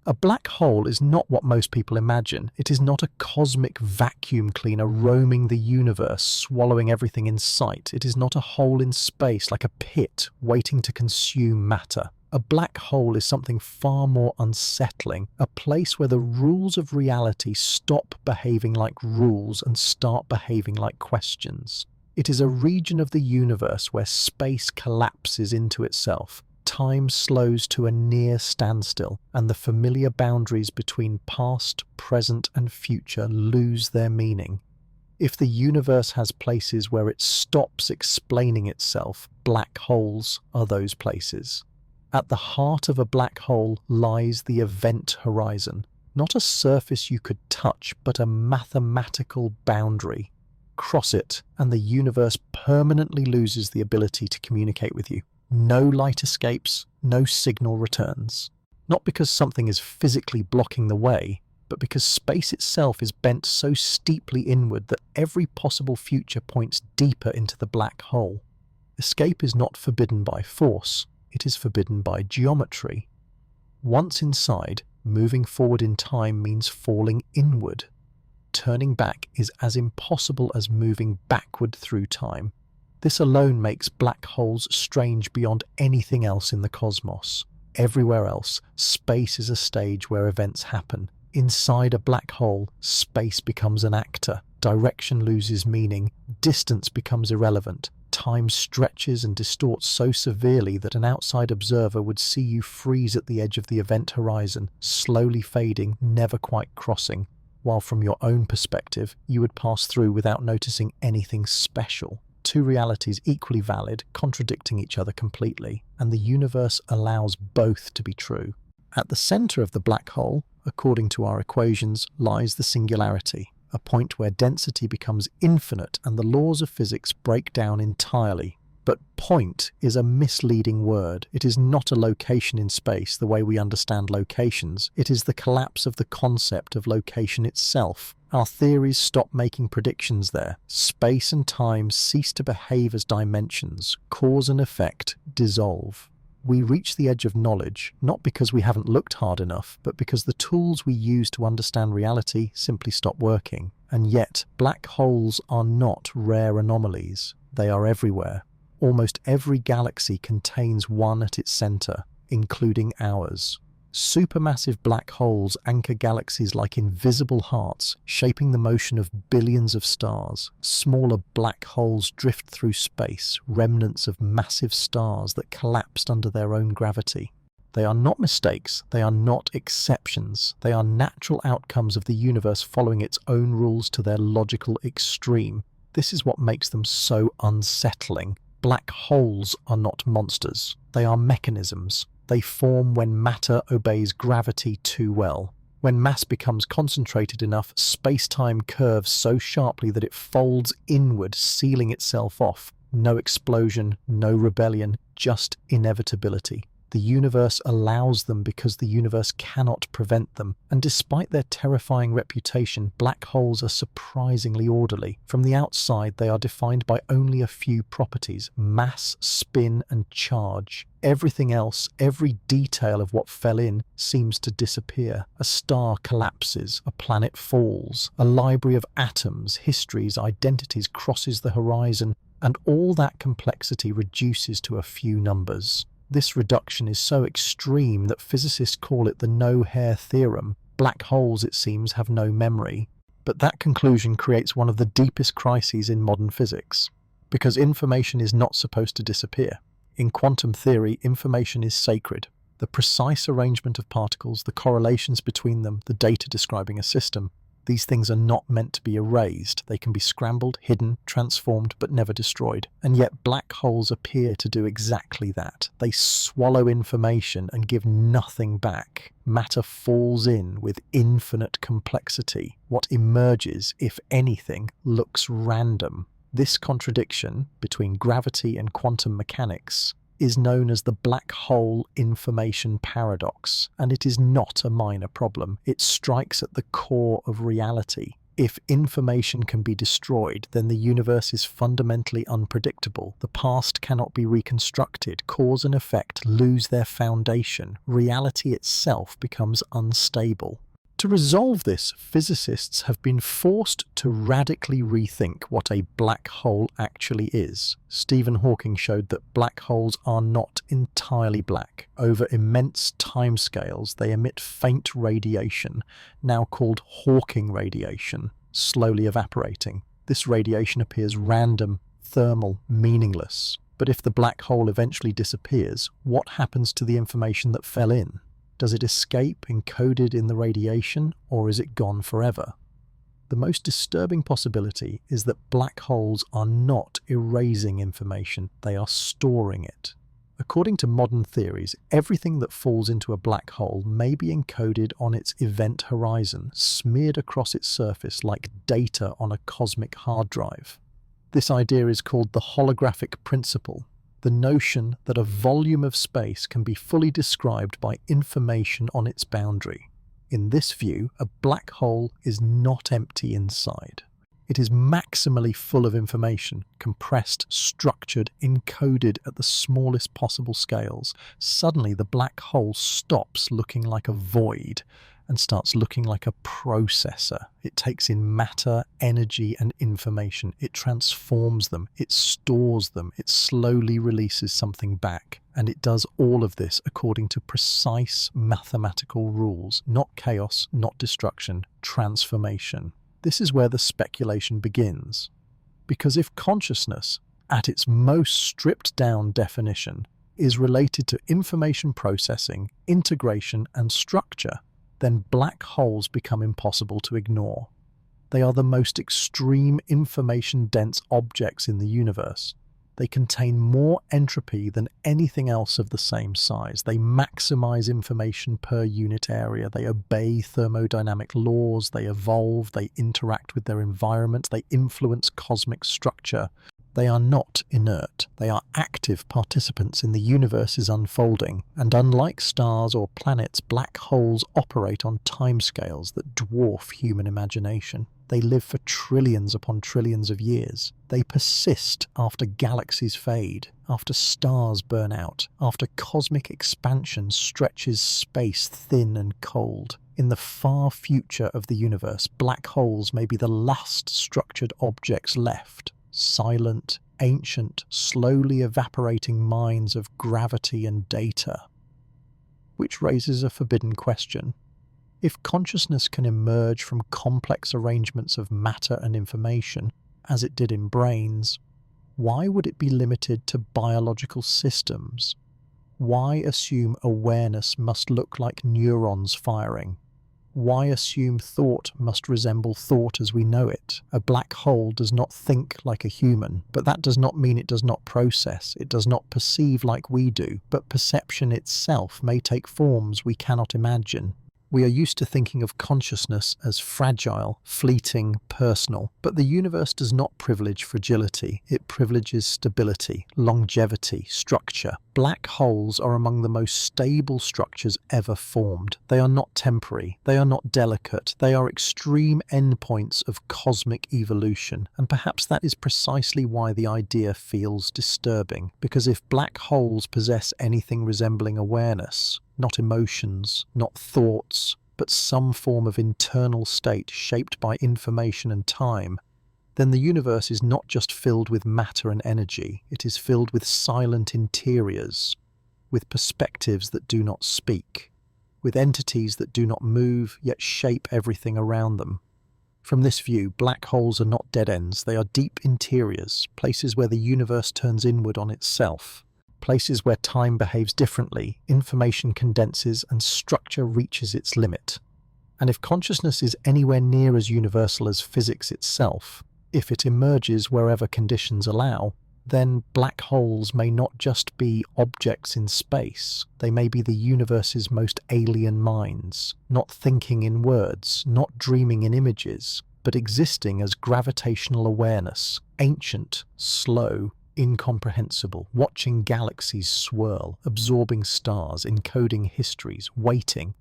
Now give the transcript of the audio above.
A black hole is not what most people imagine. It is not a cosmic vacuum cleaner roaming the universe, swallowing everything in sight. It is not a hole in space like a pit waiting to consume matter. A black hole is something far more unsettling, a place where the rules of reality stop behaving like rules and start behaving like questions. It is a region of the universe where space collapses into itself. Time slows to a near standstill, and the familiar boundaries between past, present, and future lose their meaning. If the universe has places where it stops explaining itself, black holes are those places. At the heart of a black hole lies the event horizon, not a surface you could touch, but a mathematical boundary. Cross it, and the universe permanently loses the ability to communicate with you. No light escapes, no signal returns. Not because something is physically blocking the way, but because space itself is bent so steeply inward that every possible future points deeper into the black hole. Escape is not forbidden by force, it is forbidden by geometry. Once inside, moving forward in time means falling inward. Turning back is as impossible as moving backward through time. This alone makes black holes strange beyond anything else in the cosmos. Everywhere else, space is a stage where events happen. Inside a black hole, space becomes an actor. Direction loses meaning. Distance becomes irrelevant. Time stretches and distorts so severely that an outside observer would see you freeze at the edge of the event horizon, slowly fading, never quite crossing, while from your own perspective, you would pass through without noticing anything special. Two realities equally valid, contradicting each other completely, and the universe allows both to be true. At the center of the black hole, according to our equations, lies the singularity, a point where density becomes infinite and the laws of physics break down entirely. But point is a misleading word. It is not a location in space the way we understand locations. It is the collapse of the concept of location itself. Our theories stop making predictions there. Space and time cease to behave as dimensions. Cause and effect dissolve. We reach the edge of knowledge, not because we haven't looked hard enough, but because the tools we use to understand reality simply stop working. And yet, black holes are not rare anomalies. They are everywhere. Almost every galaxy contains one at its center, including ours. Supermassive black holes anchor galaxies like invisible hearts, shaping the motion of billions of stars. Smaller black holes drift through space, remnants of massive stars that collapsed under their own gravity. They are not mistakes, they are not exceptions, they are natural outcomes of the universe following its own rules to their logical extreme. This is what makes them so unsettling. Black holes are not monsters, they are mechanisms. They form when matter obeys gravity too well. When mass becomes concentrated enough, space-time curves so sharply that it folds inward, sealing itself off. No explosion, no rebellion, just inevitability. The universe allows them because the universe cannot prevent them, and despite their terrifying reputation, black holes are surprisingly orderly. From the outside, they are defined by only a few properties: mass, spin, and charge. Everything else, every detail of what fell in, seems to disappear. A star collapses, a planet falls, a library of atoms, histories, identities crosses the horizon, and all that complexity reduces to a few numbers. This reduction is so extreme that physicists call it the no-hair theorem. Black holes, it seems, have no memory. But that conclusion creates one of the deepest crises in modern physics, because information is not supposed to disappear. In quantum theory, information is sacred. The precise arrangement of particles, the correlations between them, the data describing a system, these things are not meant to be erased. They can be scrambled, hidden, transformed, but never destroyed. And yet black holes appear to do exactly that. They swallow information and give nothing back. Matter falls in with infinite complexity. What emerges, if anything, looks random. This contradiction between gravity and quantum mechanics is known as the black hole information paradox, and it is not a minor problem. It strikes at the core of reality. If information can be destroyed, then the universe is fundamentally unpredictable. The past cannot be reconstructed. Cause and effect lose their foundation. Reality itself becomes unstable. To resolve this, physicists have been forced to radically rethink what a black hole actually is. Stephen Hawking showed that black holes are not entirely black. Over immense timescales, they emit faint radiation, now called Hawking radiation, slowly evaporating. This radiation appears random, thermal, meaningless. But if the black hole eventually disappears, what happens to the information that fell in? Does it escape encoded in the radiation, or is it gone forever? The most disturbing possibility is that black holes are not erasing information, they are storing it. According to modern theories, everything that falls into a black hole may be encoded on its event horizon, smeared across its surface like data on a cosmic hard drive. This idea is called the holographic principle. The notion that a volume of space can be fully described by information on its boundary. In this view, a black hole is not empty inside. It is maximally full of information, compressed, structured, encoded at the smallest possible scales. Suddenly, the black hole stops looking like a void and starts looking like a processor. It takes in matter, energy, and information. It transforms them. It stores them. It slowly releases something back. And it does all of this according to precise mathematical rules. Not chaos, not destruction, transformation. This is where the speculation begins. Because if consciousness, at its most stripped-down definition, is related to information processing, integration, and structure, then black holes become impossible to ignore. They are the most extreme information-dense objects in the universe. They contain more entropy than anything else of the same size. They maximize information per unit area. They obey thermodynamic laws. They evolve. They interact with their environment. They influence cosmic structure. They are not inert. They are active participants in the universe's unfolding. And unlike stars or planets, black holes operate on timescales that dwarf human imagination. They live for trillions upon trillions of years. They persist after galaxies fade, after stars burn out, after cosmic expansion stretches space thin and cold. In the far future of the universe, black holes may be the last structured objects left. Silent, ancient, slowly evaporating mines of gravity and data. Which raises a forbidden question. If consciousness can emerge from complex arrangements of matter and information, as it did in brains, why would it be limited to biological systems? Why assume awareness must look like neurons firing? Why assume thought must resemble thought as we know it? A black hole does not think like a human, but that does not mean it does not process. It does not perceive like we do, but perception itself may take forms we cannot imagine. We are used to thinking of consciousness as fragile, fleeting, personal, but the universe does not privilege fragility. It privileges stability, longevity, structure. Black holes are among the most stable structures ever formed. They are not temporary. They are not delicate. They are extreme endpoints of cosmic evolution. And perhaps that is precisely why the idea feels disturbing. Because if black holes possess anything resembling awareness, not emotions, not thoughts, but some form of internal state shaped by information and time, then the universe is not just filled with matter and energy, it is filled with silent interiors, with perspectives that do not speak, with entities that do not move yet shape everything around them. From this view, black holes are not dead ends, they are deep interiors, places where the universe turns inward on itself. Places where time behaves differently, information condenses, and structure reaches its limit. And if consciousness is anywhere near as universal as physics itself, if it emerges wherever conditions allow, then black holes may not just be objects in space. They may be the universe's most alien minds, not thinking in words, not dreaming in images, but existing as gravitational awareness, ancient, slow, incomprehensible, watching galaxies swirl, absorbing stars, encoding histories, waiting,